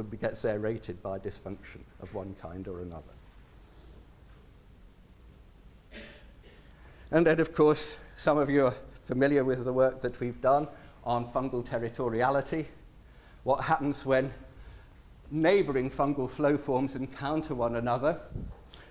gets aerated by dysfunction of one kind or another. And then, of course, some of you are familiar with the work that we've done on fungal territoriality. What happens when neighboring fungal flow forms encounter one another.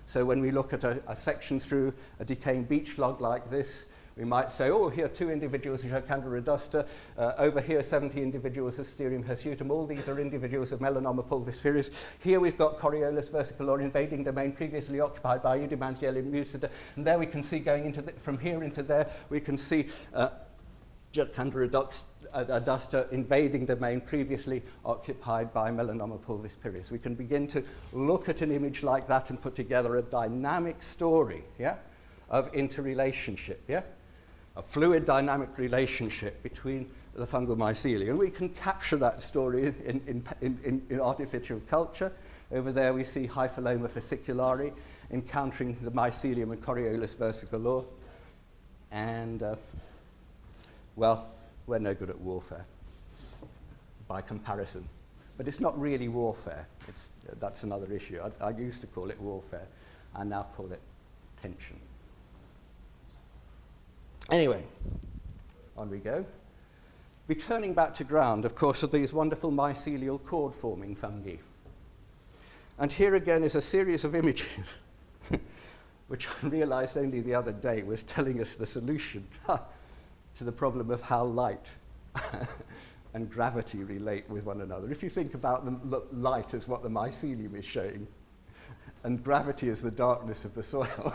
So when we look at a section through a decaying beach log like this, we might say, oh, here are 2 individuals of Candra redusta, over here 70 individuals of Sterium hirsutum, all these are individuals of Melanoma pulvispirus. Here we've got Coriolis versicolor invading domain previously occupied by Eudymantiella mucida, and there we can see going into from here into there, we can see Candra redusta invading domain previously occupied by Melanoma pulvispirus. We can begin to look at an image like that and put together a dynamic story, yeah, of interrelationship, yeah? A fluid dynamic relationship between the fungal mycelium. And we can capture that story in artificial culture. Over there we see Hyphiloma fasciculare encountering the mycelium and Coriolis versicolor. And, well, we're no good at warfare by comparison. But it's not really warfare. That's another issue. I used to call it warfare. I now call it tension. Anyway, on we go. Returning back to ground, of course, are these wonderful mycelial cord-forming fungi. And here again is a series of images, which I realized only the other day was telling us the solution to the problem of how light and gravity relate with one another. If you think about the light as what the mycelium is showing, and gravity is the darkness of the soil,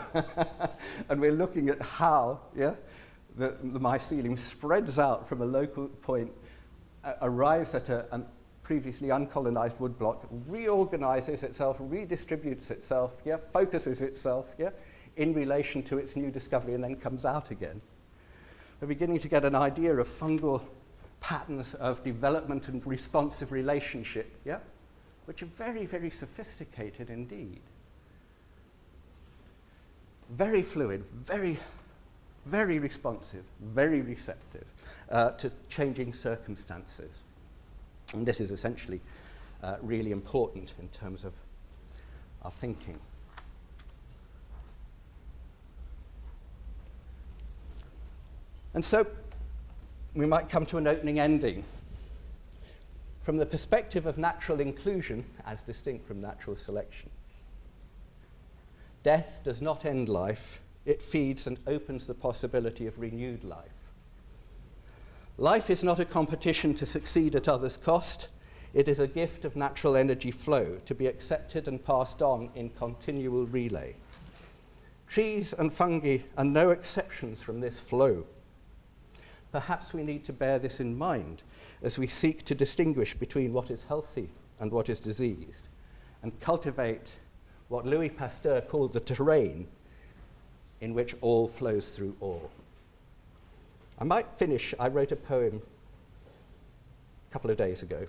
and we're looking at how, yeah, the mycelium spreads out from a local point, arrives at a previously uncolonized woodblock, reorganizes itself, redistributes itself, yeah, focuses itself, yeah, in relation to its new discovery, and then comes out again. We're beginning to get an idea of fungal patterns of development and responsive relationship, yeah, which are very, very sophisticated indeed. Very fluid, very, very responsive, very receptive to changing circumstances. And this is essentially really important in terms of our thinking. And so we might come to an opening ending. From the perspective of natural inclusion, as distinct from natural selection, death does not end life, it feeds and opens the possibility of renewed life. Life is not a competition to succeed at others' cost, it is a gift of natural energy flow to be accepted and passed on in continual relay. Trees and fungi are no exceptions from this flow. Perhaps we need to bear this in mind as we seek to distinguish between what is healthy and what is diseased, and cultivate what Louis Pasteur called the terrain in which all flows through all. I might finish, I wrote a poem a couple of days ago,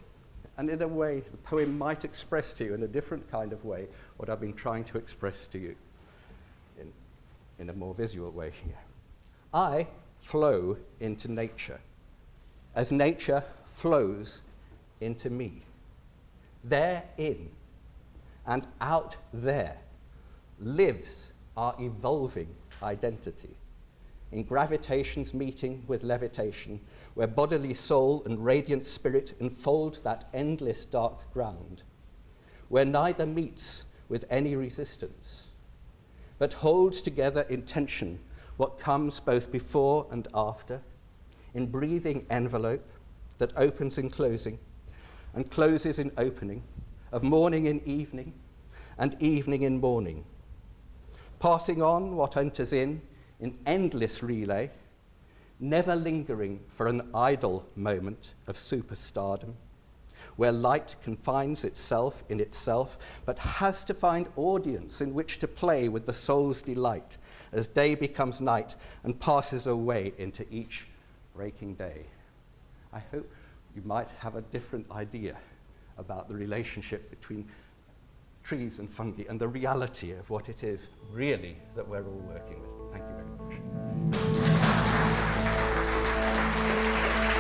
and in a way, the poem might express to you in a different kind of way what I've been trying to express to you in a more visual way here. I flow into nature as nature flows into me. Therein and out there lives our evolving identity, in gravitation's meeting with levitation, where bodily soul and radiant spirit enfold that endless dark ground, where neither meets with any resistance, but holds together in tension what comes both before and after, in breathing envelope that opens in closing and closes in opening, of morning in evening and evening in morning, passing on what enters in endless relay, never lingering for an idle moment of superstardom, where light confines itself in itself, but has to find audience in which to play with the soul's delight as day becomes night and passes away into each breaking day. I hope you might have a different idea about the relationship between trees and fungi and the reality of what it is really that we're all working with.